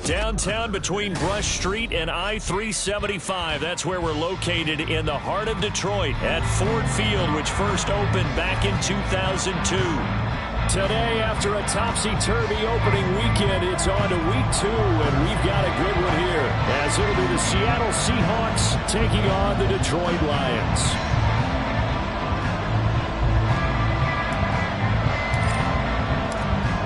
Downtown between Brush Street and I-375. That's where we're located in the heart of Detroit at Ford Field, which first opened back in 2002. Today, after a topsy-turvy opening weekend, it's on to week 2, and we've got a good one here, as it'll be the Seattle Seahawks taking on the Detroit Lions.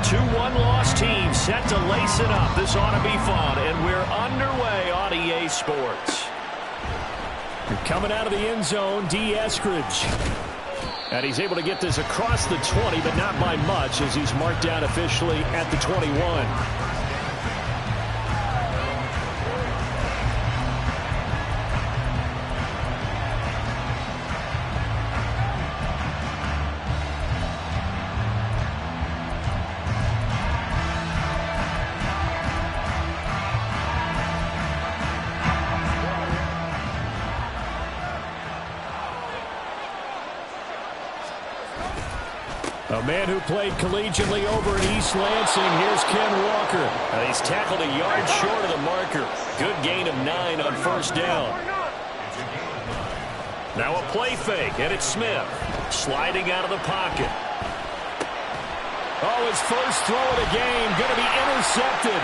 Two one-loss teams set to lace it up. This ought to be fun, and we're underway on EA Sports. Coming out of the end zone, D. Eskridge. And he's able to get this across the 20, but not by much, as he's marked down officially at the 21. A man who played collegiately over in East Lansing, here's Ken Walker. And he's tackled a yard short of the marker. Good gain of 9 on first down. Now a play fake, and it's Smith. Sliding out of the pocket. Oh, his first throw of the game, going to be intercepted.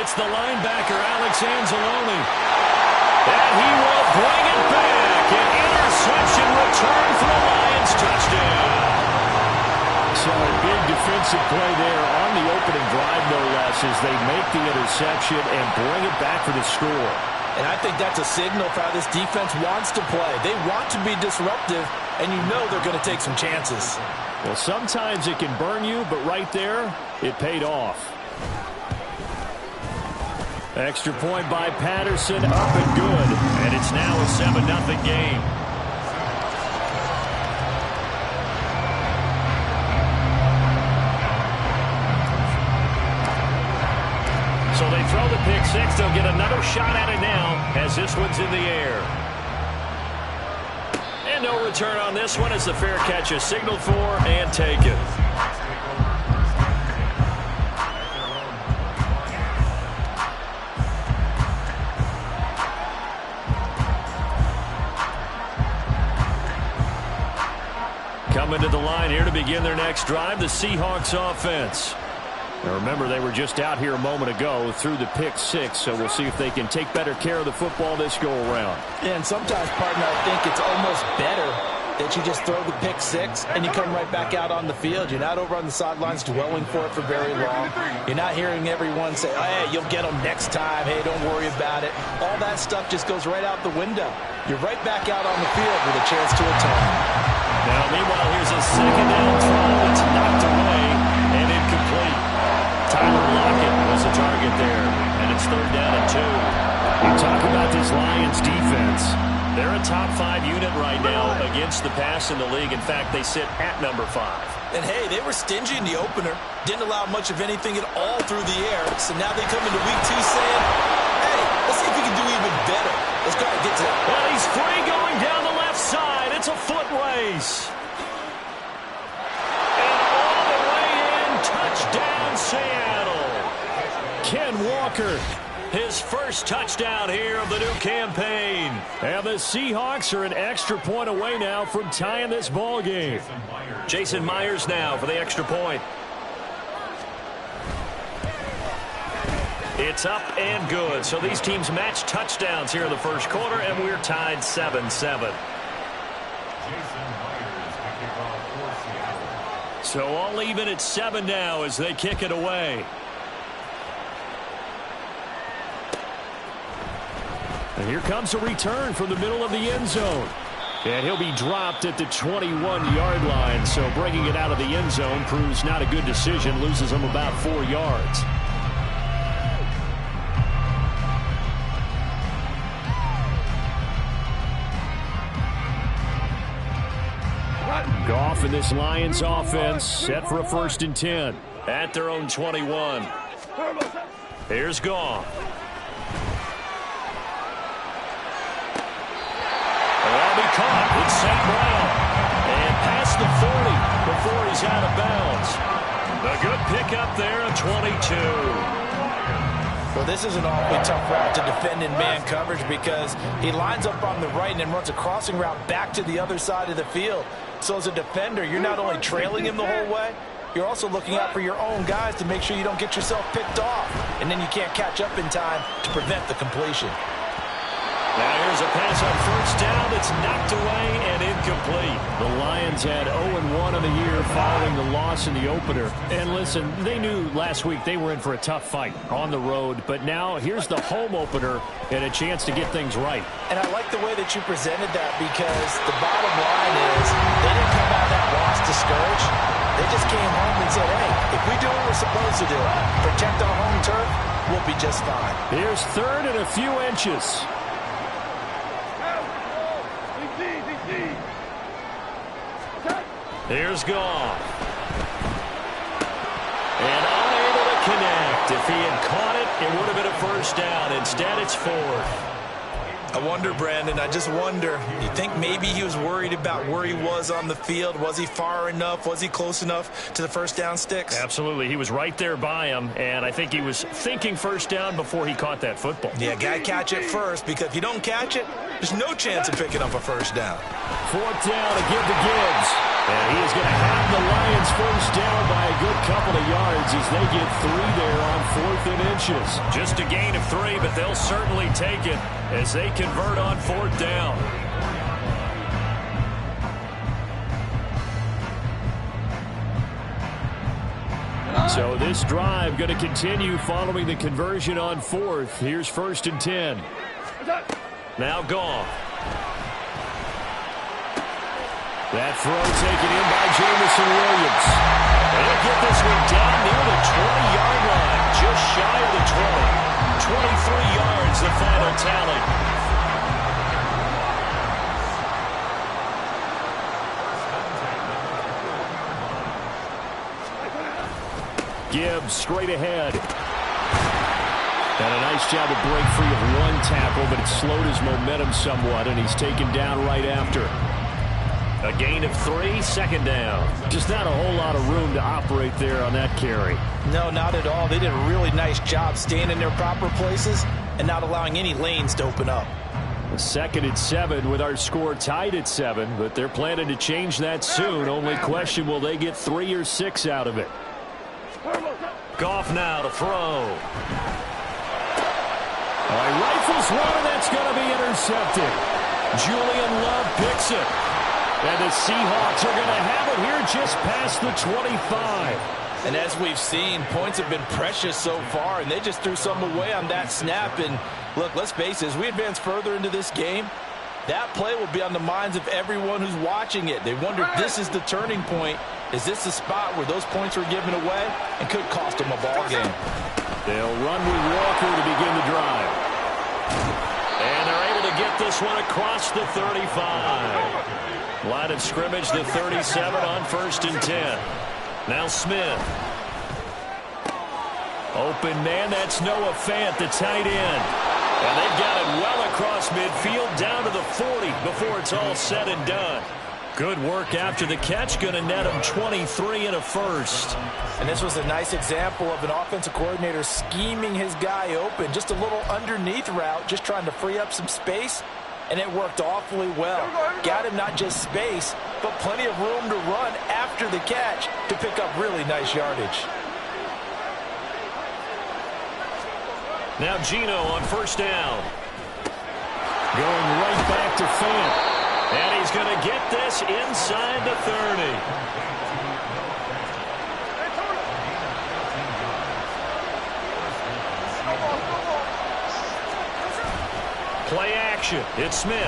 It's the linebacker, Alex Anzalone. And he will bring it back. An interception return for the Lions touchdown. So a big defensive play there on the opening drive, no less, as they make the interception and bring it back for the score. And I think that's a signal for how this defense wants to play. They want to be disruptive, and you know they're going to take some chances. Well, sometimes it can burn you, but right there, it paid off. Extra point by Patterson, up and good. And it's now a 7-0 game. So they throw the pick six. They'll get another shot at it now as this one's in the air. And no return on this one as the fair catch is signaled for and taken. Coming to the line here to begin their next drive, the Seahawks offense. Now remember, they were just out here a moment ago through the pick six, so we'll see if they can take better care of the football this go-around. Yeah, and sometimes, partner, I think it's almost better that you just throw the pick six and you come right back out on the field. You're not over on the sidelines dwelling for it for very long. You're not hearing everyone say, oh, hey, you'll get them next time. Hey, don't worry about it. All that stuff just goes right out the window. You're right back out on the field with a chance to atone. Now, meanwhile, here's a second down throw. It's knocked away and incomplete. Tyler Lockett was the target there, and it's 3rd down and 2. You talk about this Lions defense. They're a top 5 unit right now against the pass in the league. In fact, they sit at number 5. And, hey, they were stingy in the opener. Didn't allow much of anything at all through the air. So now they come into week 2 saying, hey, let's see if we can do even better. Let's go and get to that. Well, he's free going down the left side. It's a foot race. Touchdown, Seattle. Ken Walker, his first touchdown here of the new campaign. And the Seahawks are an extra point away now from tying this ball game. Jason Myers now for the extra point. It's up and good. So these teams match touchdowns here in the first quarter, and we're tied 7-7. So all even at 7 now as they kick it away. And here comes a return from the middle of the end zone. And he'll be dropped at the 21-yard line. So bringing it out of the end zone proves not a good decision. Loses him about 4 yards. Goff in this Lions offense set for a 1st and 10 at their own 21. Here's Goff. That'll be caught. It's St. Brown. And past the 40 before he's out of bounds. A good pickup there, a 22. Well, this is an awfully tough route to defend in man coverage because he lines up on the right and then runs a crossing route back to the other side of the field. So as a defender, you're not only trailing him the whole way, you're also looking out for your own guys to make sure you don't get yourself picked off. And then you can't catch up in time to prevent the completion. Now here's a pass on first down that's knocked away and incomplete. The Lions had 0-1 on the year following the loss in the opener. And listen, they knew last week they were in for a tough fight on the road. But now here's the home opener and a chance to get things right. And I like the way that you presented that because the bottom line is they didn't come out of that loss discouraged. They just came home and said, hey, if we do what we're supposed to do, protect our home turf, we'll be just fine. Here's third and a few inches. Here's Goff. And unable to connect. If he had caught it, it would have been a first down. Instead, it's fourth. I wonder, Brandon, I just wonder, you think maybe he was worried about where he was on the field? Was he far enough? Was he close enough to the first down sticks? Absolutely. He was right there by him, and I think he was thinking first down before he caught that football. Yeah, got to catch it first, because if you don't catch it, there's no chance of picking up a first down. Fourth down to give to Gibbs. And he is going to have the Lions first down by a good couple of yards as they get 3 there on 4th and inches. Just a gain of 3, but they'll certainly take it as they convert on 4th down. So this drive going to continue following the conversion on 4th. Here's 1st and 10. Now Goff. That throw taken in by Jameson Williams. They'll get this one down near the 20-yard line, just shy of the 20. 23 yards, the final tally. Gibbs straight ahead. And a nice job to break free of one tackle, but it slowed his momentum somewhat, and he's taken down right after. A gain of 3, 2nd down. Just not a whole lot of room to operate there on that carry. No, not at all. They did a really nice job staying in their proper places and not allowing any lanes to open up. 2nd and 7 with our score tied at 7, but they're planning to change that soon. Only question, will they get 3 or 6 out of it? Goff now to throw. Rifles one, and that's going to be intercepted. Julian Love picks it. And the Seahawks are going to have it here just past the 25. And as we've seen, points have been precious so far, and they just threw some away on that snap. And look, let's face it, as we advance further into this game, that play will be on the minds of everyone who's watching it. They wonder if this is the turning point. Is this the spot where those points were given away and could cost them a ball game? They'll run with Walker to begin the drive. And they're able to get this one across the 35. Line of scrimmage, the 37 on 1st and 10. Now Smith. Open man, that's Noah Fant, the tight end. And they've got it well across midfield, down to the 40 before it's all said and done. Good work after the catch, going to net him 23 and a first. And this was a nice example of an offensive coordinator scheming his guy open. Just a little underneath route, just trying to free up some space. And it worked awfully well. Got him not just space, but plenty of room to run after the catch to pick up really nice yardage. Now Geno on 1st down. Going right back to Fant. And he's going to get this inside the 30. Play action. It's Smith.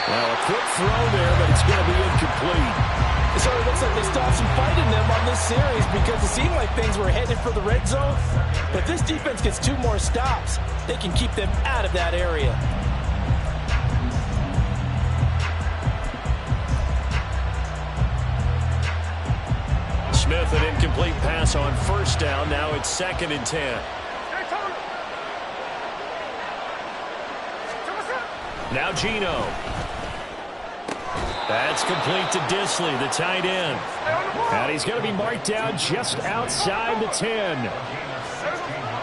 Well, a quick throw there, but it's going to be incomplete. So it looks like they stopped some fight in them on this series because it seemed like things were headed for the red zone. But if this defense gets 2 more stops, they can keep them out of that area. Smith, an incomplete pass on 1st down. Now it's 2nd and 10. Now Geno. That's complete to Disley, the tight end. And he's going to be marked down just outside the 10.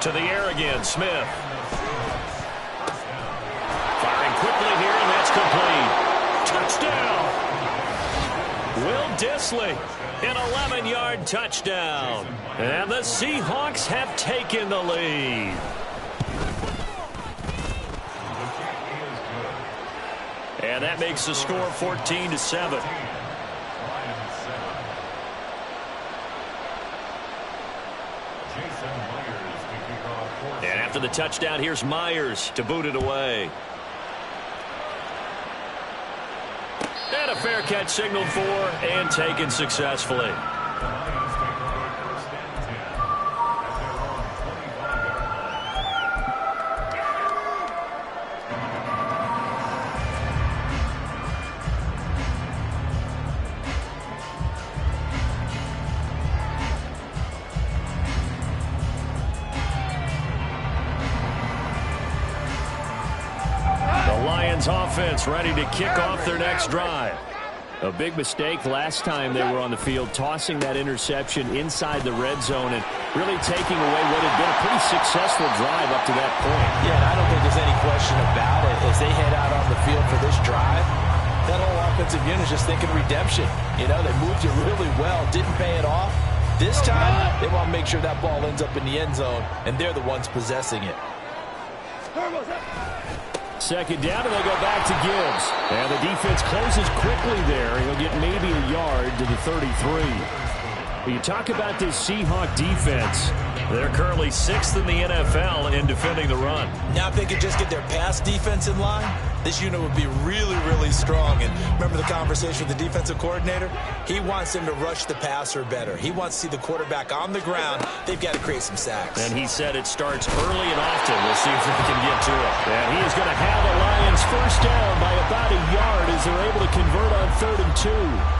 To the air again, Smith. Firing quickly here, and that's complete. Touchdown! Will Dissly, an 11-yard touchdown. And the Seahawks have taken the lead. And that makes the score 14-7. And after the touchdown, here's Myers to boot it away. And a fair catch signaled for and taken successfully. Offense ready to kick off their next drive. A big mistake last time they were on the field, tossing that interception inside the red zone and really taking away what had been a pretty successful drive up to that point. Yeah, and I don't think there's any question about it. As they head out on the field for this drive, that whole offensive unit is just thinking redemption. You know, they moved it really well, didn't pay it off. This time, they want to make sure that ball ends up in the end zone, and they're the ones possessing it. Second down, and they go back to Gibbs. And the defense closes quickly there. He'll get maybe a yard to the 33. When you talk about this Seahawk defense, they're currently 6th in the NFL in defending the run. Now if they could just get their pass defense in line, this unit would be really, really strong. And remember the conversation with the defensive coordinator? He wants them to rush the passer better. He wants to see the quarterback on the ground. They've got to create some sacks. And he said it starts early and often. We'll see if we can get to it. And he is going to have the Lions first down by about a yard as they're able to convert on 3rd and 2.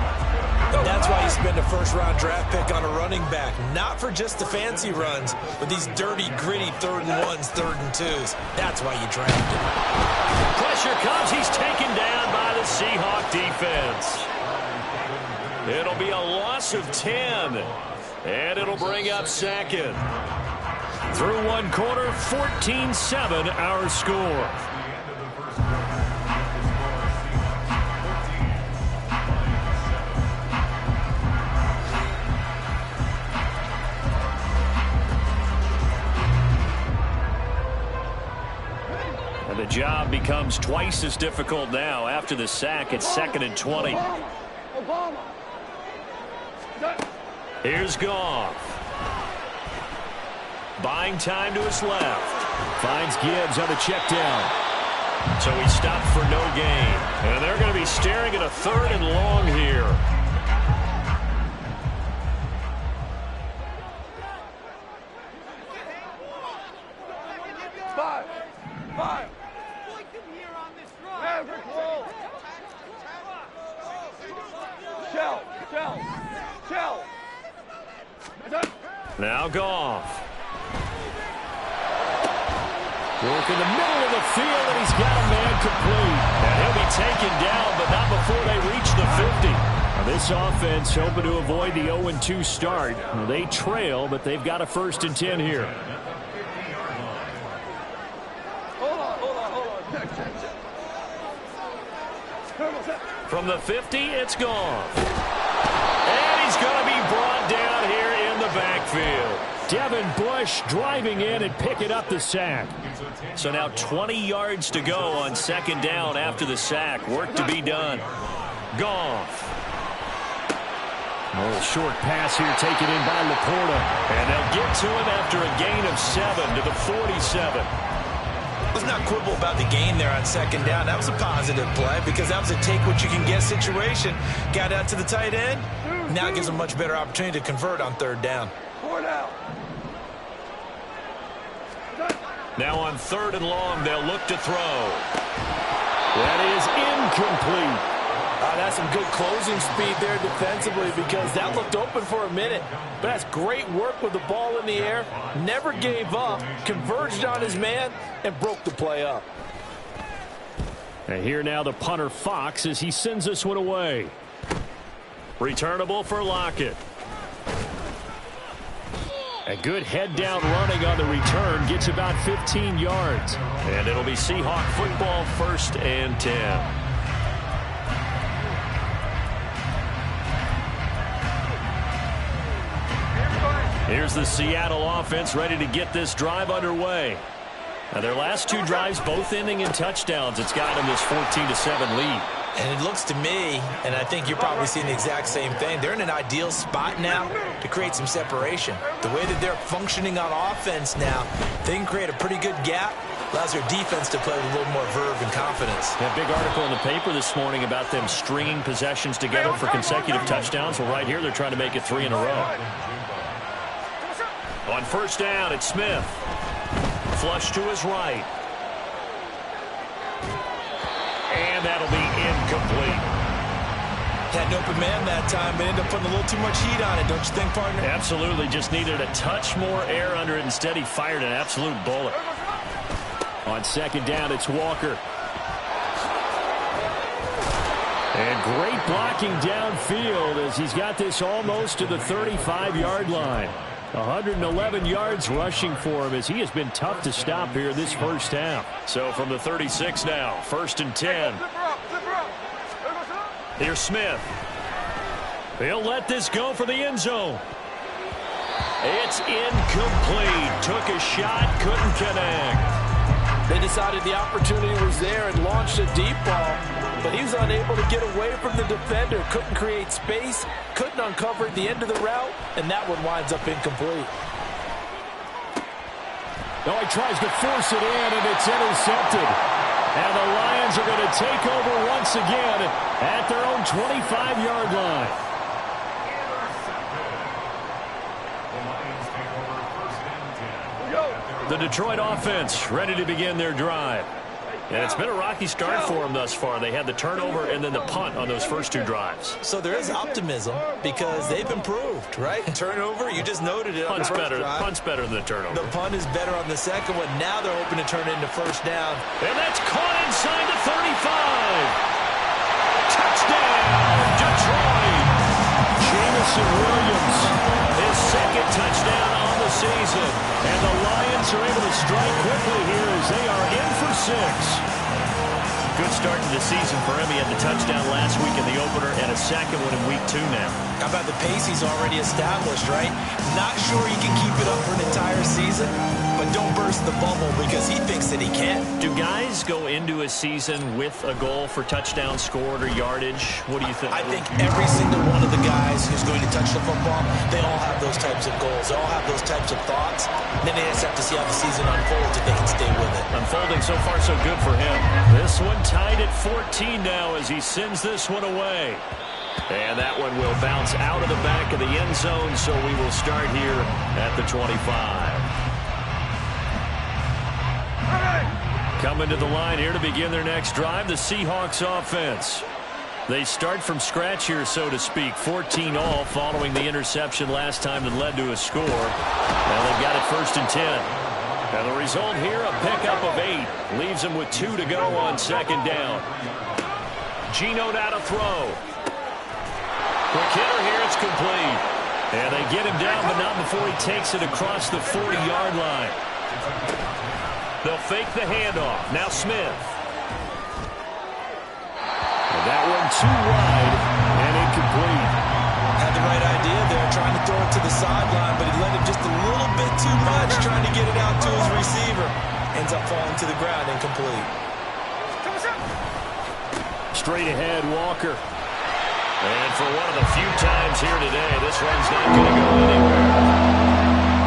That's why you spend a first-round draft pick on a running back. Not for just the fancy runs, but these dirty, gritty 3rd and 1s, 3rd and 2s. That's why you draft him. Pressure comes. He's taken down by the Seahawk defense. It'll be a loss of 10. And it'll bring up 2nd. Through one quarter, 14-7 our score. The job becomes twice as difficult now after the sack at 2nd and 20. Here's Goff. Buying time to his left. Finds Gibbs on the check down. So he stopped for no gain. And they're going to be staring at a 3rd and long here. Five. Shell. Now Goff. Work in the middle of the field, and he's got a man complete. And he'll be taken down, but not before they reach the 50. Now this offense hoping to avoid the 0-2 start. Now they trail, but they've got a 1st and 10 here. From the 50, it's Goff. And he's going to be brought down here in the backfield. Devin Bush driving in and picking up the sack. So now 20 yards to go on 2nd down after the sack. Work to be done. Goff. A little short pass here taken in by Laporta. And they'll get to him after a gain of 7 to the 47. Let's not quibble about the gain there on 2nd down. That was a positive play because that was a take-what-you-can-get situation. Got out to the tight end. Now it gives them a much better opportunity to convert on 3rd down. Now on 3rd and long, they'll look to throw. That is incomplete. That's some good closing speed there defensively because that looked open for a minute. But that's great work with the ball in the air. Never gave up, converged on his man, and broke the play up. And here now the punter Fox as he sends this one away. Returnable for Lockett. A good head down running on the return. Gets about 15 yards. And it'll be Seahawk football, 1st and 10. Here's the Seattle offense ready to get this drive underway. Now their last 2 drives both ending in touchdowns. It's got them this 14-7 lead. And it looks to me, and I think you're probably seeing the exact same thing, they're in an ideal spot now to create some separation. The way that they're functioning on offense now, they can create a pretty good gap. Allows their defense to play with a little more verve and confidence. That big article in the paper this morning about them stringing possessions together for consecutive touchdowns. Well, right here they're trying to make it 3 in a row. On 1st down, it's Smith. Flush to his right. And that'll be incomplete. Had an open man that time, but ended up putting a little too much heat on it, don't you think, partner? Absolutely. Just needed a touch more air under it. Instead, he fired an absolute bullet. On 2nd down, it's Walker. And great blocking downfield as he's got this almost to the 35-yard line. 111 yards rushing for him as he has been tough to stop here this first half. So from the 36 now, 1st and 10. Here's Smith. He'll let this go for the end zone. It's incomplete. Took a shot, couldn't connect. They decided the opportunity was there and launched a deep ball, but he was unable to get away from the defender, couldn't create space, couldn't uncover at the end of the route, and that one winds up incomplete. Now he tries to force it in, and it's intercepted. And the Lions are going to take over once again at their own 25-yard line. The Detroit offense ready to begin their drive. And it's been a rocky start for them thus far. They had the turnover and then the punt on those first 2 drives. So there is optimism because they've improved, right? Turnover, you just noted it. Punt's on the better. drive. Punt's better than the turnover. The punt is better on the second one. Now they're hoping to turn it into 1st down. And that's caught inside the 35. Touchdown, Detroit. Jamison Williams, his 2nd touchdown on the season. And the Lions are able to strike quickly here as they are in for 6. Good start to the season for him. He had the touchdown last week in the opener and a 2nd one in week 2 now. How about the pace he's already established, right? Not sure he can keep it up for an entire season, but don't burst the bubble because he thinks that he can. Do guys go into a season with a goal for touchdown scored or yardage? What do you think? I think every single one of the guys who's going to touch the football, they all have those types of goals. They all have those types of thoughts. Then they just have to see how the season unfolds if they can stay with it. Unfolding so far so good for him. This one tied at 14 now as he sends this one away. And that one will bounce out of the back of the end zone, so we will start here at the 25. Coming to the line here to begin their next drive, the Seahawks offense. They start from scratch here, so to speak. 14 all following the interception last time that led to a score. Now they've got it 1st and 10. And the result here, a pickup of 8. Leaves them with 2 to go on 2nd down. Geno now to throw. Quick hitter here, it's complete. And they get him down, but not before he takes it across the 40-yard line. They'll fake the handoff. Now Smith. And that one too wide and incomplete. Had the right idea there, trying to throw it to the sideline, but he let him just a little bit too much, trying to get it out to his receiver. Ends up falling to the ground, incomplete. Straight ahead, Walker. And for one of the few times here today, this run's not going to go anywhere.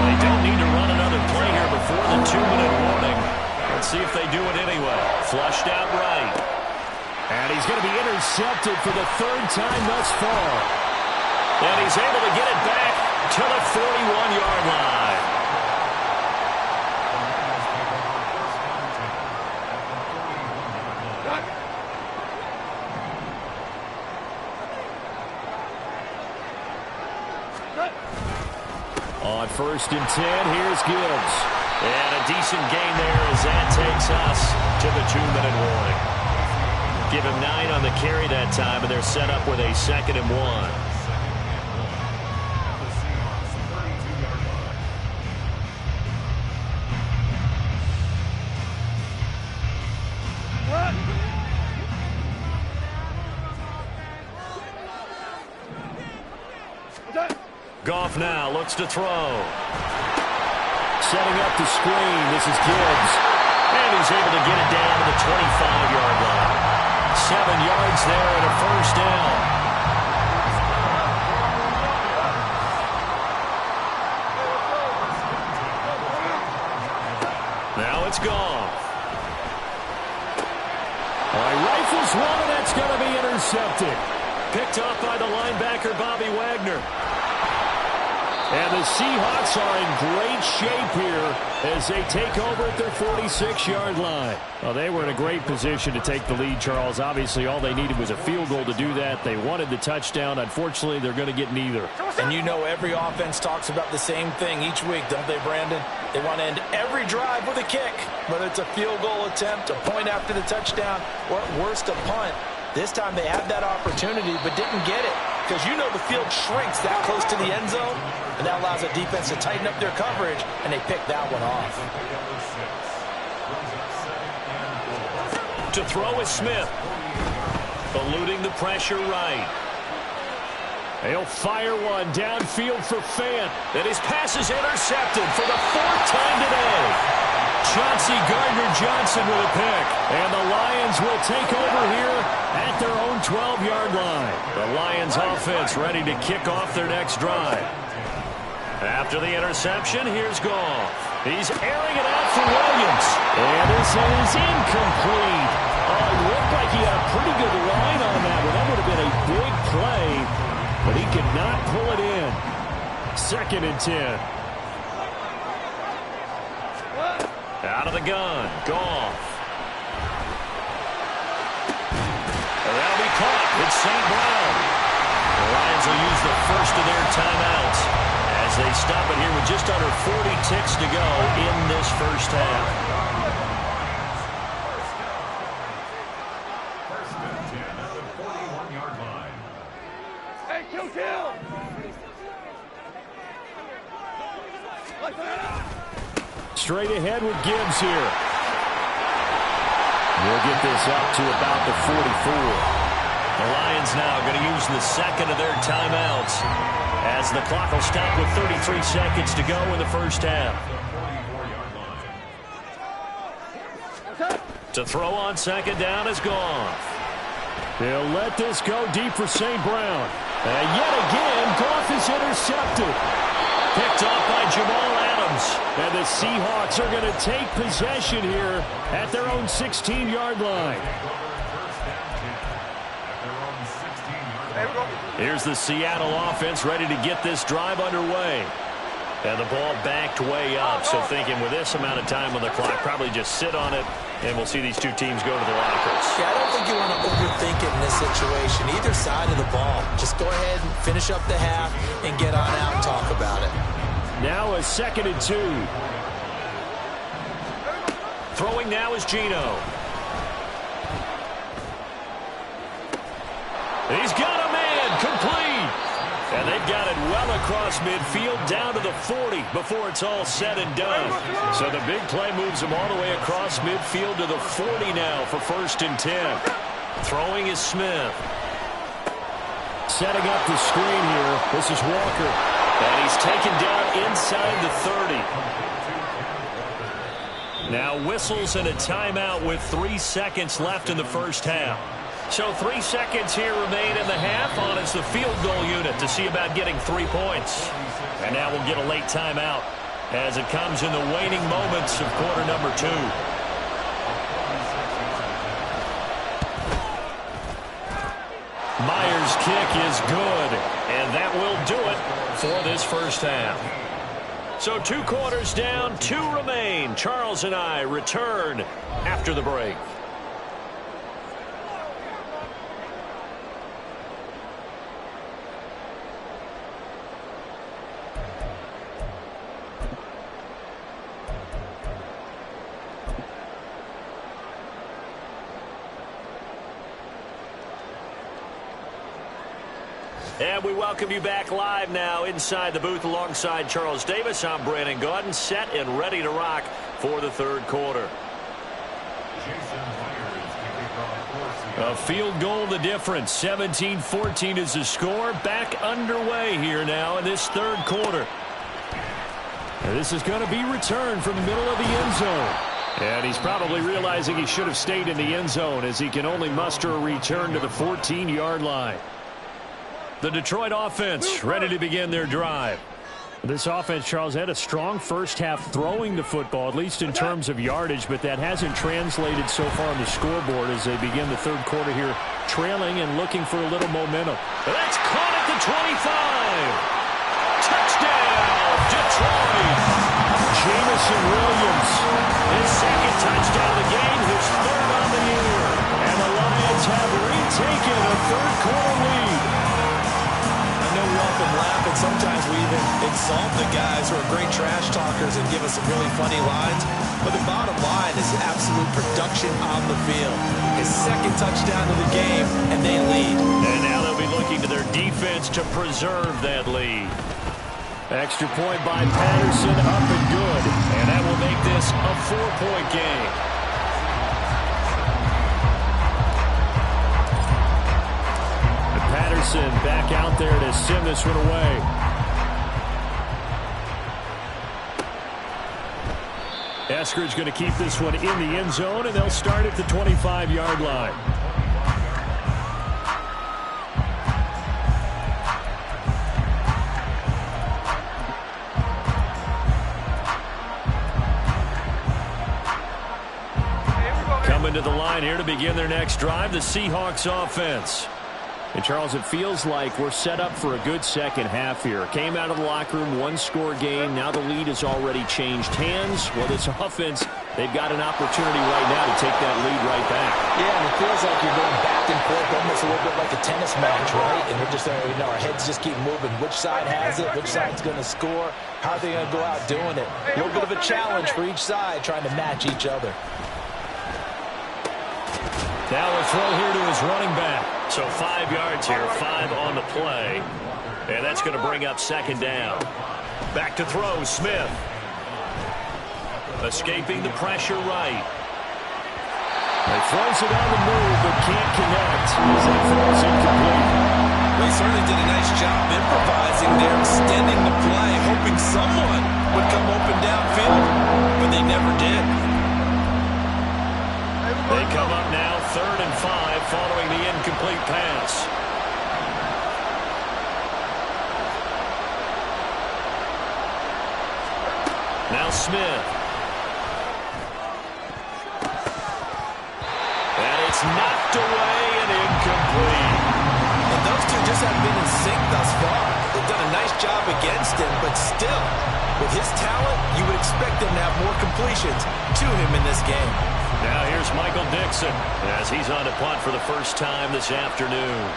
They don't need to run another play here before the 2-minute warning. Let's see if they do it anyway. Flushed out right. And he's going to be intercepted for the 3rd time thus far. And he's able to get it back to the 41-yard line. On 1st and 10, here's Gibbs. And a decent gain there as that takes us to the 2-minute warning. Give him 9 on the carry that time, and they're set up with a 2nd and 1. Goff now looks to throw. Setting up the screen. This is Gibbs. And he's able to get it down to the 25-yard line. 7 yards there and a first down. Now it's Goff. Rifles one, and that's going to be intercepted. Picked off by the linebacker, Bobby Wagner. And the Seahawks are in great shape here as they take over at their 46-yard line. Well, they were in a great position to take the lead, Charles. Obviously, all they needed was a field goal to do that. They wanted the touchdown. Unfortunately, they're going to get neither. And you know every offense talks about the same thing each week, don't they, Brandon? They want to end every drive with a kick, whether it's a field goal attempt, a point after the touchdown, or at worst, a punt. This time they had that opportunity but didn't get it because you know the field shrinks that close to the end zone, and that allows the defense to tighten up their coverage, and they pick that one off. To throw is Smith. Eluding the pressure right. He'll fire one downfield for Fant. And his pass is intercepted for the 4th time today. Chauncey Gardner-Johnson with a pick. And the Lions will take over here at their own 12-yard line. The Lions offense ready to kick off their next drive. After the interception, here's Goff. He's airing it out for Williams. And this is incomplete. Oh, it looked like he had a pretty good line on that one. That would have been a big play, but he could not pull it in. 2nd and 10. Out of the gun, Goff. That'll be caught. It's St. Brown. The Lions will use the first of their timeouts as they stop it here with just under 40 ticks to go in this first half. Hey, kill! Straight ahead with Gibbs here. We'll get this up to about the 44. The Lions now going to use the second of their timeouts as the clock will stop with 33 seconds to go in the first half. To throw on 2nd down is Goff. They'll let this go deep for St. Brown. And yet again, Goff is intercepted. Picked off by Jamal Adams. And the Seahawks are going to take possession here at their own 16-yard line. Here's the Seattle offense ready to get this drive underway. And the ball backed way up. So thinking with this amount of time on the clock, probably just sit on it, and we'll see these two teams go to the lockers. Yeah, I don't think you want to overthink it in this situation. Either side of the ball. Just go ahead and finish up the half and get on out and talk about it. Now a 2nd and 2. Throwing now is Gino. He's got a man complete. And they've got it well across midfield down to the 40 before it's all said and done. So the big play moves them all the way across midfield to the 40 now for 1st and 10. Throwing is Smith. Setting up the screen here. This is Walker. And he's taken down inside the 30. Now whistles and a timeout with 3 seconds left in the first half. So 3 seconds here remain in the half on as the field goal unit to see about getting 3 points. And now we'll get a late timeout as it comes in the waning moments of quarter number 2. Myers' kick is good, and that will do it for this first half. So 2 quarters down, 2 remain. Charles and I return after the break. And we welcome you back live now inside the booth alongside Charles Davis. I'm Brandon Gaudin, set and ready to rock for the 3rd quarter. A field goal the difference. 17-14 is the score. Back underway here now in this third quarter. And this is going to be returned from the middle of the end zone. And he's probably realizing he should have stayed in the end zone as he can only muster a return to the 14-yard line. The Detroit offense ready to begin their drive. This offense, Charles, had a strong first half throwing the football, at least in terms of yardage, but that hasn't translated so far on the scoreboard as they begin the third quarter here, trailing and looking for a little momentum. That's caught at the 25. Touchdown, Detroit. Jamison Williams, his second touchdown of the game, his third on the year. And the Lions have retaken a third quarter lead. I know we often laugh, and sometimes we even insult the guys who are great trash talkers and give us some really funny lines. But the bottom line is absolute production on the field. His second touchdown of the game, and they lead. And now they'll be looking to their defense to preserve that lead. Extra point by Patterson, up and good. And that will make this a 4-point game. Patterson back out there to send this one away. Eskridge going to keep this one in the end zone, and they'll start at the 25-yard line. Coming to the line here to begin their next drive, the Seahawks offense. And, Charles, it feels like we're set up for a good second half here. Came out of the locker room, one-score game. Now the lead has already changed hands. Well, this offense, they've got an opportunity right now to take that lead right back. Yeah, and it feels like you're going back and forth, almost a little bit like a tennis match, right? And we're just, our heads just keep moving. Which side has it? Which side's going to score? How are they going to go out doing it? A little bit of a challenge for each side, trying to match each other. Now a throw here to his running back. So 5 yards here, 5 on the play. And that's going to bring up second down. Back to throw, Smith. Escaping the pressure right. He throws it on the move, but can't connect as that throws incomplete. They certainly did a nice job improvising there, extending the play, hoping someone would come open downfield, but they never did. They come up now 3rd and 5 following the incomplete pass. Now Smith. And it's knocked away and incomplete. And those two just haven't been in sync thus far. They've done a nice job against him, but still, with his talent, you would expect them to have more completions to him in this game. Now here's Michael Dixon as he's on to punt for the first time this afternoon.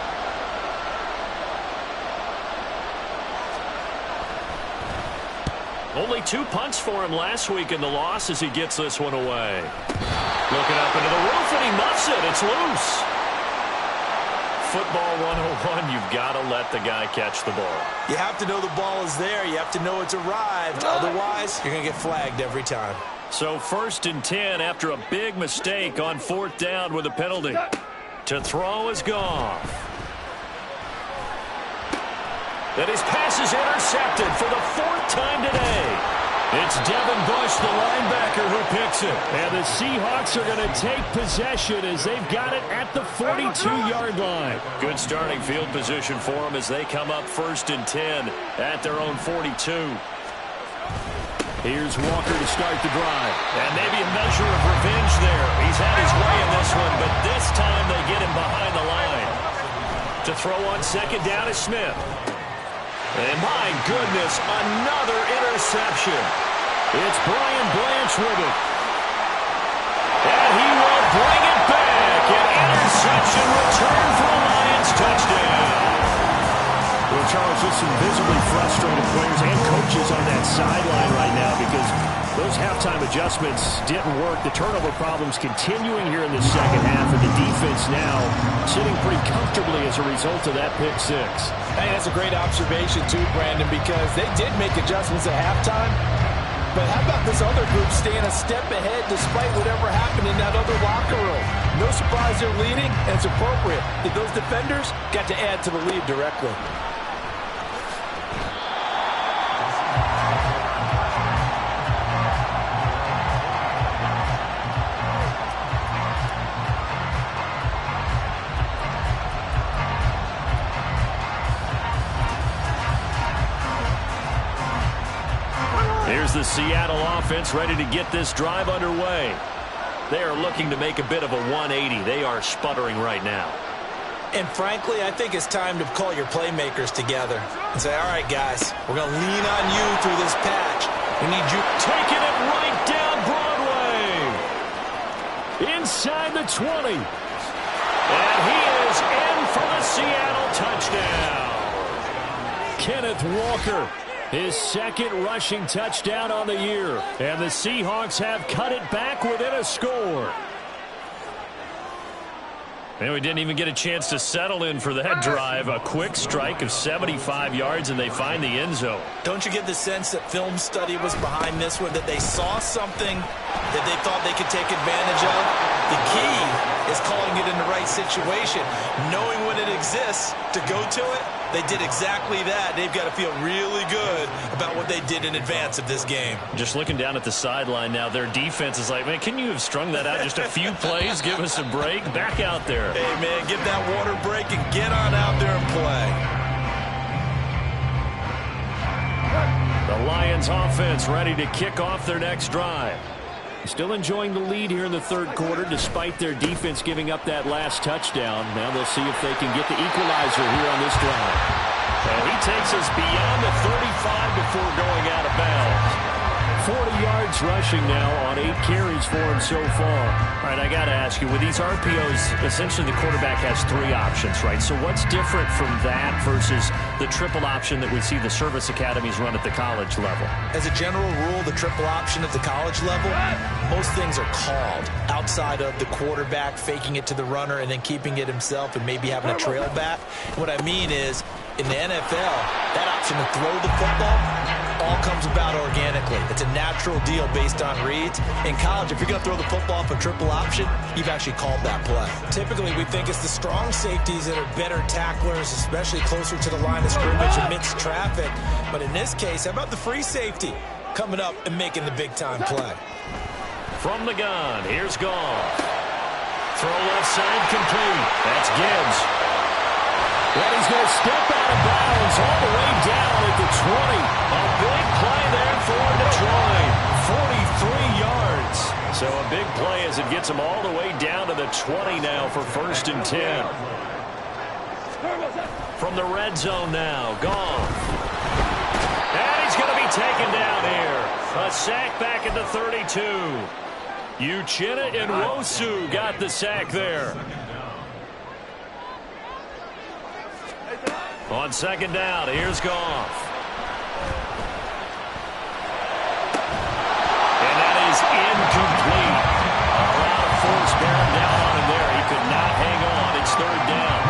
Only 2 punts for him last week in the loss as he gets this one away. Looking up into the roof, and he muffs it. It's loose. Football 101, you've got to let the guy catch the ball. You have to know the ball is there. You have to know it's arrived. Otherwise, you're going to get flagged every time. So 1st and 10 after a big mistake on 4th down with a penalty. To throw is Goff. And his pass is intercepted for the 4th time today. It's Devin Bush, the linebacker, who picks it. And the Seahawks are going to take possession as they've got it at the 42-yard line. Good starting field position for them as they come up 1st and 10 at their own 42. Here's Walker to start the drive. And maybe a measure of revenge there. He's had his way in this one, but this time they get him behind the line. To throw on 2nd down is Smith. And my goodness, another interception. It's Brian Branch with it. And he will bring it back. An interception return for a Lions touchdown. Well, Charles, just some visibly frustrated players and coaches on that sideline right now because those halftime adjustments didn't work. The turnover problems continuing here in the second half, and the defense now sitting pretty comfortably as a result of that pick 6. Hey, that's a great observation too, Brandon, because they did make adjustments at halftime. But how about this other group staying a step ahead despite whatever happened in that other locker room? No surprise they're leading, and it's appropriate that those defenders got to add to the lead directly. Here's the Seattle offense ready to get this drive underway. They are looking to make a bit of a 180. They are sputtering right now. And frankly, I think it's time to call your playmakers together and say, all right, guys, we're going to lean on you through this patch. We need you taking it right down Broadway. Inside the 20. And he is in for the Seattle touchdown. Kenneth Walker. His second rushing touchdown on the year. And the Seahawks have cut it back within a score. And we didn't even get a chance to settle in for that drive. A quick strike of 75 yards, and they find the end zone. Don't you get the sense that film study was behind this one, that they saw something that they thought they could take advantage of? The key is calling it in the right situation, knowing when it exists to go to it. They did exactly that. They've got to feel really good about what they did in advance of this game. Just looking down at the sideline now, their defense is like, man, can you have strung that out just a few plays? Give us a break. Back out there. Hey, man, give that water break and get on out there and play. The Lions offense ready to kick off their next drive. Still enjoying the lead here in the third quarter despite their defense giving up that last touchdown. Now they'll see if they can get the equalizer here on this drive. And he takes us beyond the 35 before going out of bounds. 40 yards rushing now on 8 carries for him so far. All right, I got to ask you, with these RPOs, essentially the quarterback has 3 options, right? So what's different from that versus the triple option that we see the service academies run at the college level? As a general rule, the triple option at the college level, most things are called outside of the quarterback faking it to the runner and then keeping it himself and maybe having a trail back. What I mean is, in the NFL, that option to throw the football all comes about organically. It's a natural deal based on reads. In college, if you're going to throw the football for triple option, you've actually called that play. Typically, we think it's the strong safeties that are better tacklers, especially closer to the line of scrimmage amidst traffic. But in this case, how about the free safety coming up and making the big-time play? From the gun, here's Goff. Throw left side complete. That's Gibbs. And he's going to step out of bounds all the way down at the 20. A big play there for Detroit. 43 yards. So a big play as it gets him all the way down to the 20 now for 1st and 10. From the red zone now, Goff. And he's going to be taken down here. A sack back at the 32. Uchenna and Nwosu got the sack there. On 2nd down, here's Goff. And that is incomplete. A lot of force bearing down on him there. He could not hang on. It's 3rd down.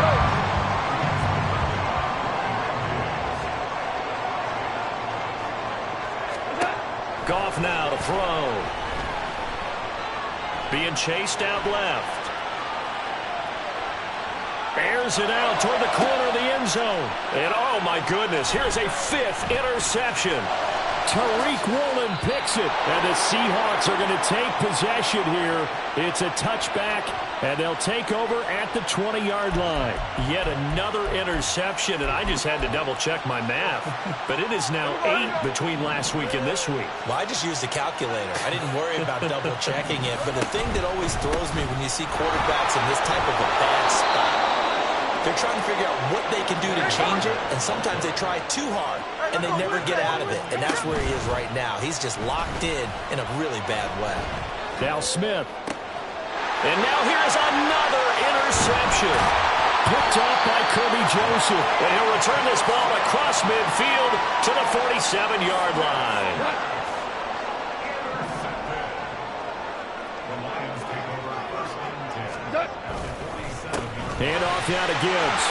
Goff now to throw. Being chased out left. Airs it out toward the corner of the end zone. And oh my goodness, here's a 5th interception. Tariq Woolen picks it. And the Seahawks are going to take possession here. It's a touchback, and they'll take over at the 20-yard line. Yet another interception, and I just had to double-check my math. But it is now 8 between last week and this week. Well, I just used a calculator. I didn't worry about double-checking it. But the thing that always throws me when you see quarterbacks in this type of a bad spot, they're trying to figure out what they can do to change it, and sometimes they try too hard, and they never get out of it. And that's where he is right now. He's just locked in a really bad way. Now Smith. And now here's another interception. Picked off by Kirby Joseph. And he'll return this ball across midfield to the 47-yard line. And off down to Gibbs.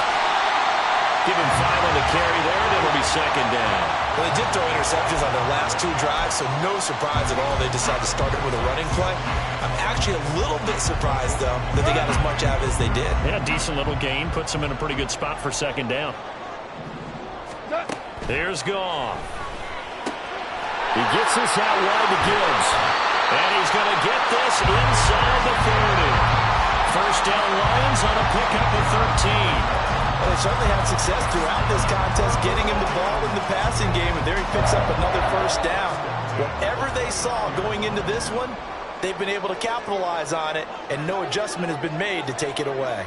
Give him 5 on the carry there, and it'll be second down. Well, they did throw interceptions on their last 2 drives, so no surprise at all they decided to start it with a running play. I'm actually a little bit surprised, though, that they got as much out of it as they did. Yeah, decent little gain. Puts them in a pretty good spot for second down. Here's Goff. He gets this out wide to Gibbs. And he's going to get this inside the 30. First down Lions on a pickup of 13. Well, they certainly had success throughout this contest getting him the ball in the passing game, and there he picks up another first down. Whatever they saw going into this one, they've been able to capitalize on it, and no adjustment has been made to take it away.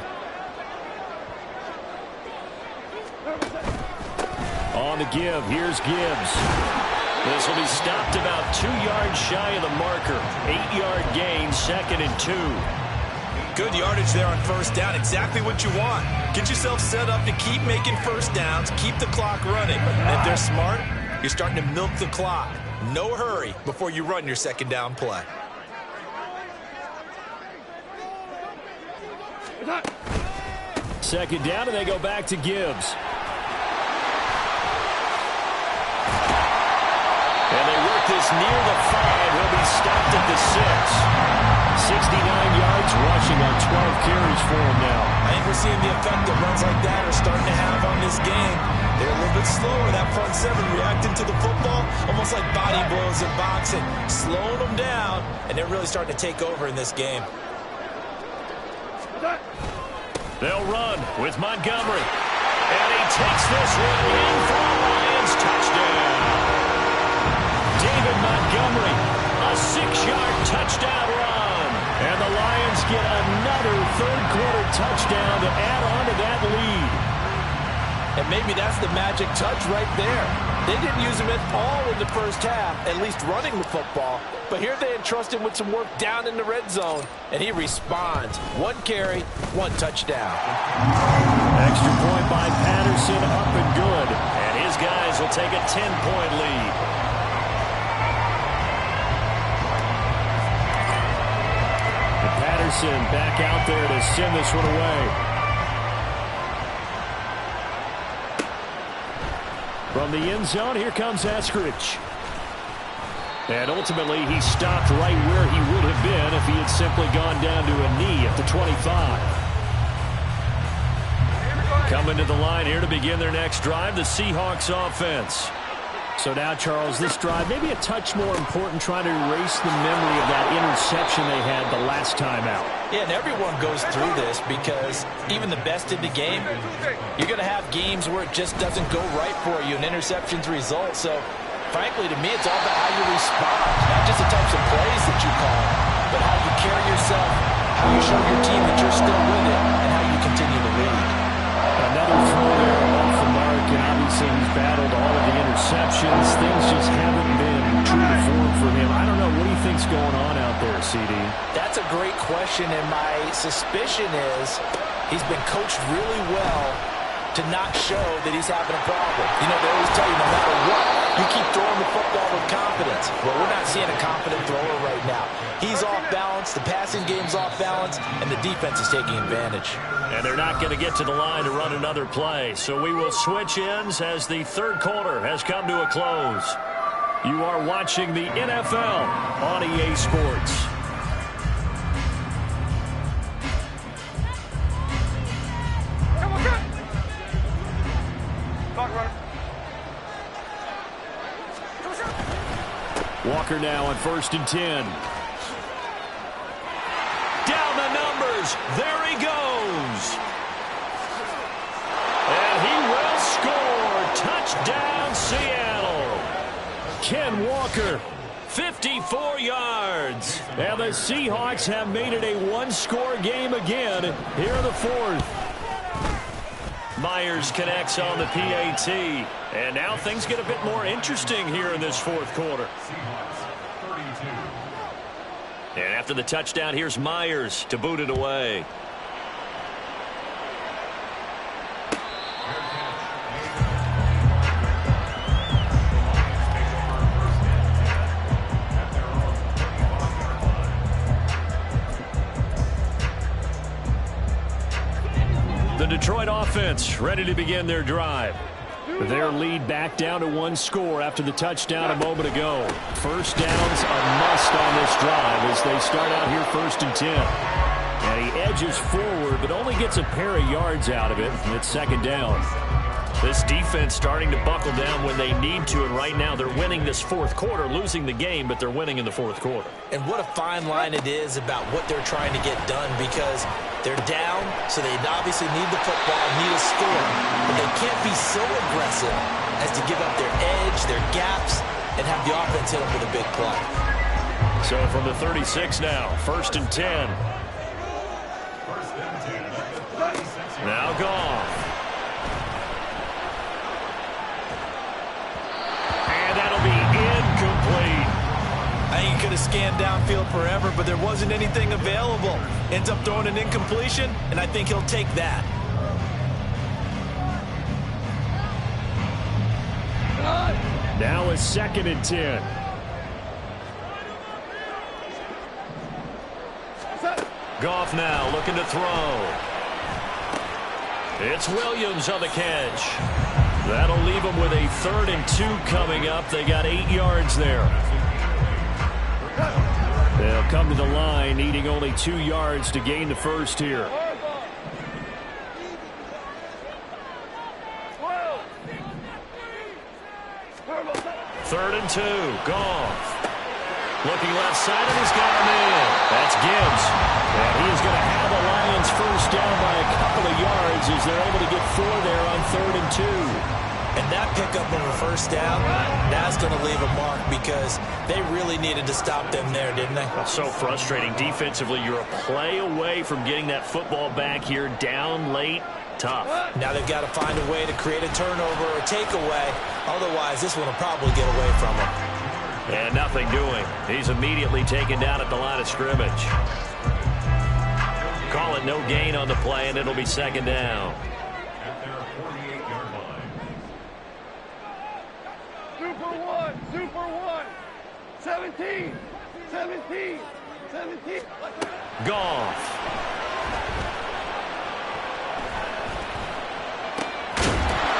On the give, here's Gibbs. This will be stopped about 2 yards shy of the marker. 8-yard gain, 2nd and 2. Good yardage there on first down. Exactly what you want. Get yourself set up to keep making first downs, keep the clock running. And if they're smart, you're starting to milk the clock. No hurry before you run your second down play. Second down, and they go back to Gibbs. And they work this near the 5. He'll be stopped at the 6. 69 yards rushing on 12 carries for him now. I think we're seeing the effect that runs like that are starting to have on this game. They're a little bit slower, that front 7, reacting to the football, almost like body blows in boxing, slowing them down, and they're really starting to take over in this game. They'll run with Montgomery. And he takes this one in for a Lions touchdown. David Montgomery, a 6-yard touchdown run. And the Lions get another third-quarter touchdown to add on to that lead. And maybe that's the magic touch right there. They didn't use him at all in the first half, at least running the football. But here they entrust him with some work down in the red zone, and he responds. 1 carry, 1 touchdown. Extra point by Patterson, up and good. And his guys will take a 10-point lead. Patterson back out there to send this one away. From the end zone, here comes Eskridge. And ultimately, he stopped right where he would have been if he had simply gone down to a knee at the 25. Coming to the line here to begin their next drive, the Seahawks offense. So now, Charles, this drive maybe a touch more important, trying to erase the memory of that interception they had the last time out. Yeah, and everyone goes through this because even the best in the game, you're going to have games where it just doesn't go right for you, and interceptions result. So, frankly, to me, it's all about how you respond, not just the types of plays that you call, but how you carry yourself, how you show your team that you're still with it, and how you continue to lead. Another throw there off the mark, and obviously he's battled all of the interceptions. Things just haven't been true to form for him. I don't know. What do you think's going on out there, CD? That's a great question, and my suspicion is he's been coached really well to not show that he's having a problem. You know, they always tell you no matter what, you keep throwing the football with confidence. Well, we're not seeing a confident thrower right now. He's off balance, the passing game's off balance, and the defense is taking advantage. And they're not going to get to the line to run another play. So we will switch ends as the third quarter has come to a close. You are watching the NFL on EA Sports. Walker now on 1st and 10. Down the numbers. There he goes. And he will score. Touchdown, Seattle. Ken Walker, 54 yards. And the Seahawks have made it a one-score game again here in the 4th. Myers connects on the PAT. And now things get a bit more interesting here in this 4th quarter. And after the touchdown, here's Myers to boot it away. The Detroit offense ready to begin their drive. Their lead back down to 1 score after the touchdown a moment ago. First down's a must on this drive as they start out here 1st and 10. And he edges forward but only gets a pair of yards out of it. And it's 2nd down. This defense starting to buckle down when they need to, and right now they're winning this 4th quarter, losing the game, but they're winning in the 4th quarter. And what a fine line it is about what they're trying to get done, because they're down, so they obviously need the football, need a score, but they can't be so aggressive as to give up their edge, their gaps, and have the offense hit them with a big play. So from the 36 now, 1st and 10. Now Goff. That'll be incomplete. I think he could have scanned downfield forever, but there wasn't anything available. Ends up throwing an incompletion, and I think he'll take that. Now a 2nd and 10. Goff now looking to throw. It's Williams on the catch. That'll leave them with a 3rd and 2 coming up. They got 8 yards there. They'll come to the line needing only 2 yards to gain the first here. 3rd and 2. Goff. Looking left side, and he's got him in. That's Gibbs. And he is going to have the Lions first down by a couple of yards as they're able to get 4 there on 3rd and 2. And that pickup of a first down, that's going to leave a mark because they really needed to stop them there, didn't they? So frustrating. Defensively, you're a play away from getting that football back here down late. Tough. Now they've got to find a way to create a turnover or a takeaway. Otherwise, this one will probably get away from them. And nothing doing. He's immediately taken down at the line of scrimmage. Call it no gain on the play, and it'll be 2nd down. Super one. 17. Goff.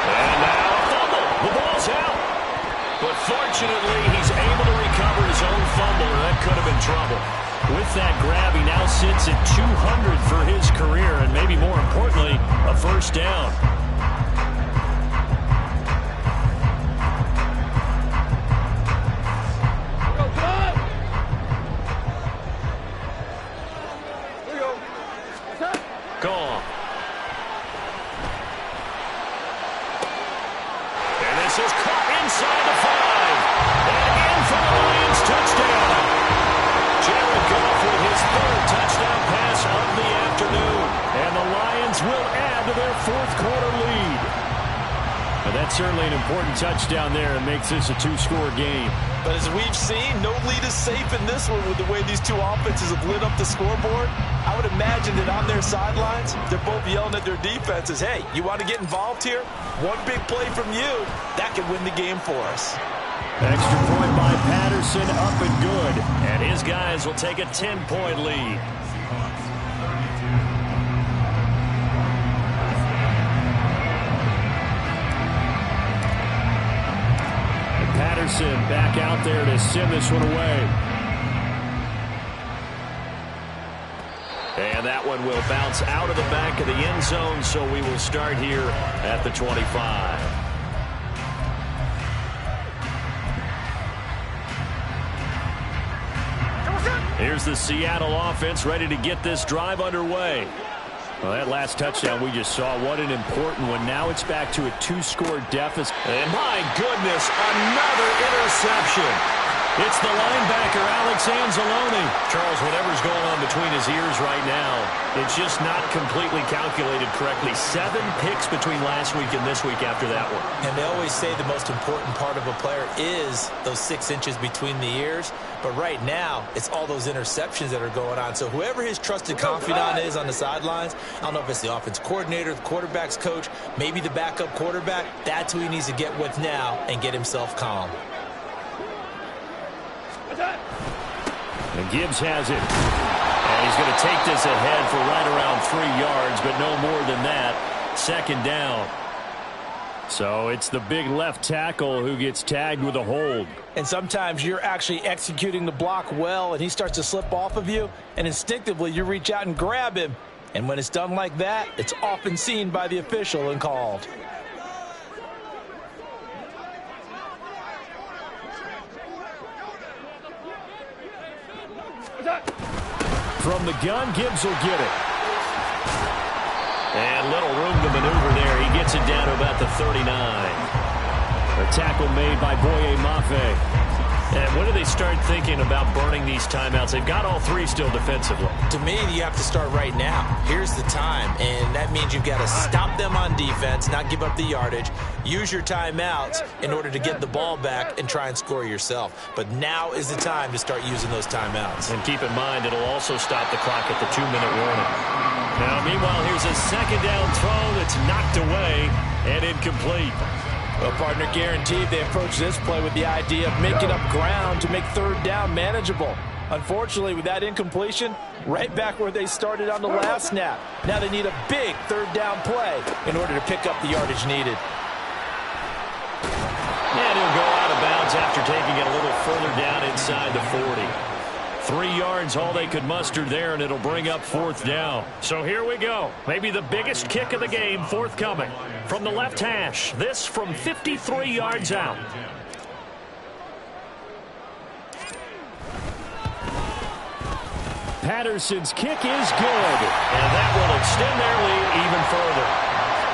And now a fumble. The ball's out. But fortunately, he's able to recover his own fumble, or that could have been trouble. With that grab, he now sits at 200 for his career, and maybe more importantly, a first down. Goff. And this is caught inside the 5. And in for the Lions touchdown. Jared Goff with his 3rd touchdown pass of the afternoon. And the Lions will add to their 4th quarter lead. But that's certainly an important touchdown there and makes this a 2-score game. But as we've seen, no lead is safe in this one with the way these two offenses have lit up the scoreboard. I would imagine that on their sidelines, they're both yelling at their defenses, hey, you want to get involved here? One big play from you, that could win the game for us. Extra point by Patterson, up and good. And his guys will take a 10-point lead. Patterson back out there to send this one away. And that one will bounce out of the back of the end zone, so we will start here at the 25. Here's the Seattle offense ready to get this drive underway. Well, that last touchdown we just saw, what an important one. Now it's back to a 2-score deficit. And my goodness, another interception. It's the linebacker, Alex Anzalone. Charles, whatever's going on between his ears right now, it's just not completely calculated correctly. 7 picks between last week and this week after that one. And they always say the most important part of a player is those 6 inches between the ears. But right now, it's all those interceptions that are going on. So whoever his trusted confidant is on the sidelines, I don't know if it's the offense coordinator, the quarterback's coach, maybe the backup quarterback, that's who he needs to get with now and get himself calm. And Gibbs has it. And he's going to take this ahead for right around 3 yards, but no more than that. second down. So it's the big left tackle who gets tagged with a hold. And sometimes you're actually executing the block well, and he starts to slip off of you, and instinctively you reach out and grab him. And when it's done like that, it's often seen by the official and called. From the gun, Gibbs will get it. And little room to maneuver there. He gets it down to about the 39. A tackle made by Boye Mafe. And when do they start thinking about burning these timeouts? They've got all three still defensively. To me, you have to start right now. Here's the time, and that means you've got to stop them on defense, not give up the yardage, use your timeouts in order to get the ball back and try and score yourself. But now is the time to start using those timeouts. And keep in mind, it'll also stop the clock at the 2-minute warning. Now, meanwhile, here's a second down throw that's knocked away and incomplete. Well, partner, guaranteed they approach this play with the idea of making up ground to make third down manageable. Unfortunately, with that incompletion, right back where they started on the last snap. Now they need a big third down play in order to pick up the yardage needed. And he'll go out of bounds after taking it a little further down inside the 40. 3 yards, all they could muster there, and it'll bring up fourth down. So here we go. Maybe the biggest kick of the game forthcoming. From the left hash, this from 53 yards out. Patterson's kick is good, and that will extend their lead even further.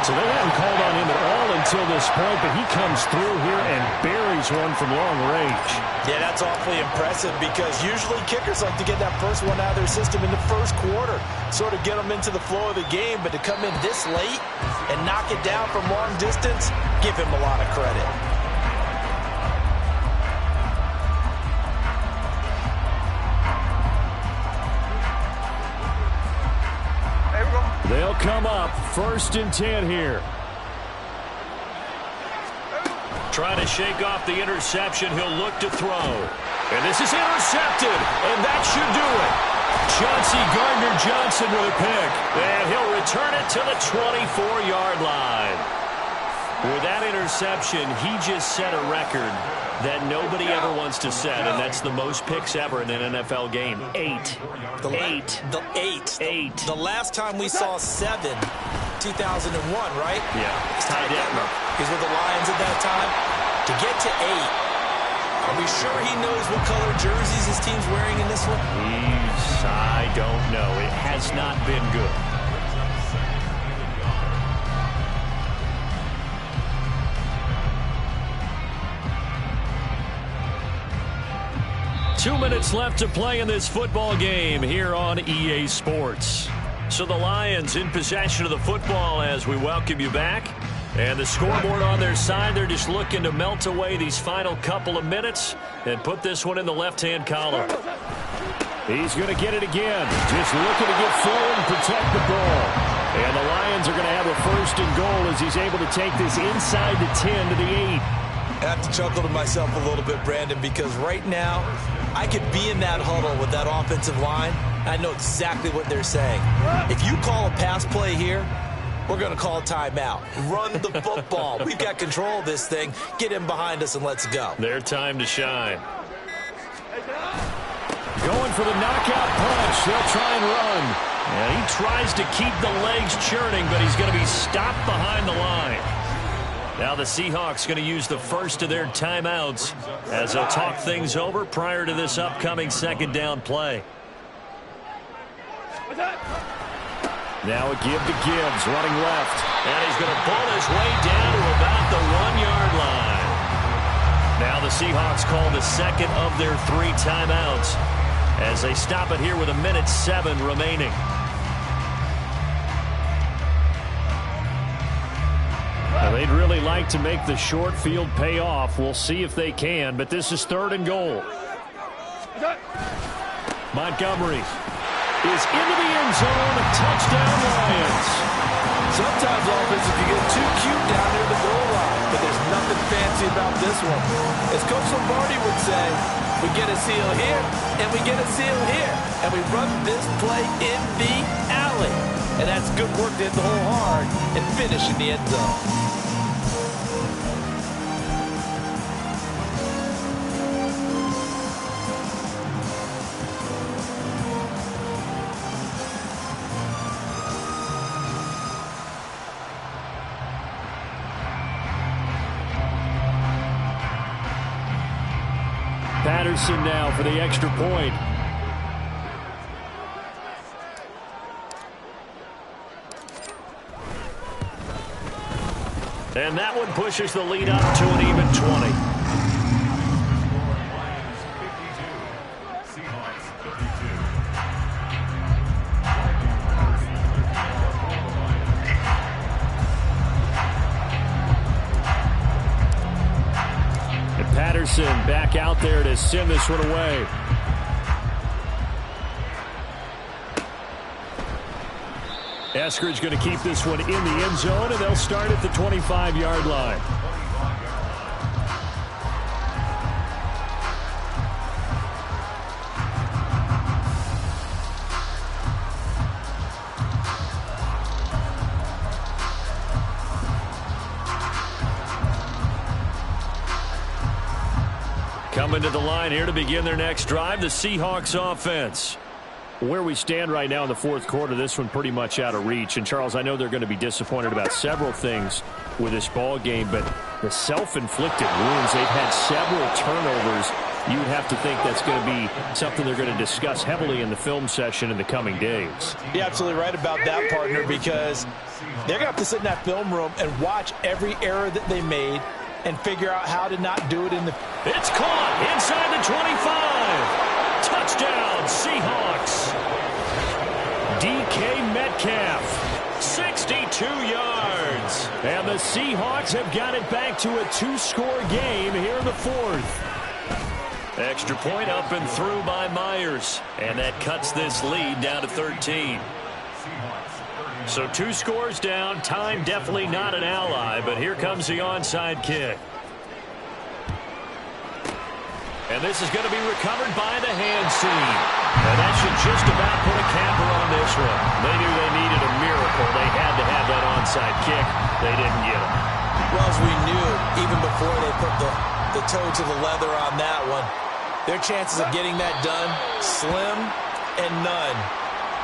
So they haven't called on him at all until this point, but he comes through here and buries one from long range. Yeah, that's awfully impressive because usually kickers like to get that first one out of their system in the first quarter, sort of get them into the flow of the game, but to come in this late and knock it down from long distance, give him a lot of credit. They'll come up 1st and 10 here. Trying to shake off the interception. He'll look to throw. And this is intercepted. And that should do it. Chauncey Gardner-Johnson with a pick. And he'll return it to the 24-yard line. With that interception, he just set a record that nobody ever wants to set, and that's the most picks ever in an NFL game. 8. The last time we saw 7, 2001, right? Yeah. Ty Detmer. He's with the Lions at that time. To get to 8, are we sure he knows what color jerseys his team's wearing in this one? I don't know. It has not been good. Two minutes left to play in this football game here on EA Sports. So the Lions in possession of the football as we welcome you back. And the scoreboard on their side, they're just looking to melt away these final couple of minutes and put this one in the left-hand column. He's going to get it again. Just looking to get forward and protect the ball. And the Lions are going to have a 1st and goal as he's able to take this inside the 10 to the 8. I have to chuckle to myself a little bit, Brandon, because right now I could be in that huddle with that offensive line. I know exactly what they're saying. If you call a pass play here, we're going to call a timeout. Run the football. We've got control of this thing. Get him behind us and let's go. Their time to shine. Going for the knockout punch. They'll try and run. And he tries to keep the legs churning, but he's going to be stopped behind the line. Now the Seahawks going to use the first of their timeouts as they'll talk things over prior to this upcoming second down play. Now a give to Gibbs, running left. And he's going to pull his way down to about the 1-yard line. Now the Seahawks call the second of their 3 timeouts as they stop it here with 1:07 remaining. Now they'd really like to make the short field pay off. We'll see if they can, but this is 3rd and goal. Montgomery is into the end zone. Touchdown, Lions. Sometimes offenses can get too cute down near the goal line, but there's nothing fancy about this one. As Coach Lombardi would say, we get a seal here, and we get a seal here, and we run this play in the alley. And that's good work to hit the hole hard and finish in the end zone. Patterson now for the extra point. And that one pushes the lead up to an even 20. Seahawks 52. And Patterson back out there to send this one away. Eskridge going to keep this one in the end zone, and they'll start at the 25-yard line. Coming to the line here to begin their next drive, the Seahawks offense. Where we stand right now in the fourth quarter, this one pretty much out of reach. And, Charles, I know they're going to be disappointed about several things with this ball game, but the self-inflicted wounds, they've had several turnovers. You would have to think that's going to be something they're going to discuss heavily in the film session in the coming days. You're absolutely right about that, partner, because they're going to have to sit in that film room and watch every error that they made and figure out how to not do it in the... It's caught inside the 25. Touchdown, Seahawks. DK Metcalf, 62 yards. And the Seahawks have got it back to a two-score game here in the fourth. Extra point up and through by Myers. And that cuts this lead down to 13. So 2 scores down. Time definitely not an ally, but here comes the onside kick. And this is going to be recovered by the hands team. And that should just about put a capper on this one. They knew they needed a miracle. They had to have that onside kick. They didn't get it. Well, as we knew, even before they put the toe to the leather on that one, their chances of getting that done, slim and none.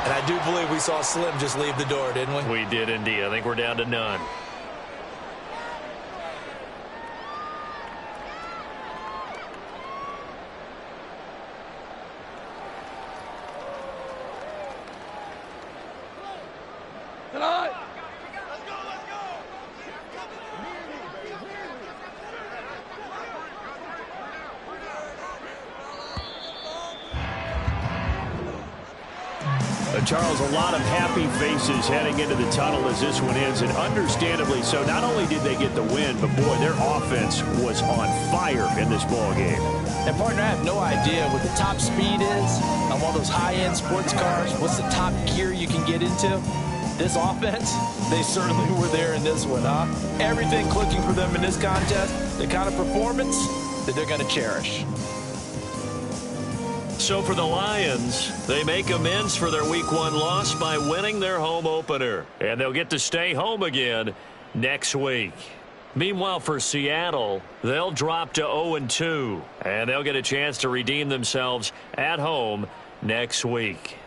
And I do believe we saw Slim just leave the door, didn't we? We did indeed. I think we're down to none. Charles, a lot of happy faces heading into the tunnel as this one ends, and understandably so. Not only did they get the win, but, boy, their offense was on fire in this ball game. And, partner, I have no idea what the top speed is on one of those high-end sports cars. What's the top gear you can get into? This offense, they certainly were there in this one, huh? Everything clicking for them in this contest, the kind of performance that they're going to cherish. So for the Lions, they make amends for their Week 1 loss by winning their home opener. And they'll get to stay home again next week. Meanwhile, for Seattle, they'll drop to 0-2. And they'll get a chance to redeem themselves at home next week.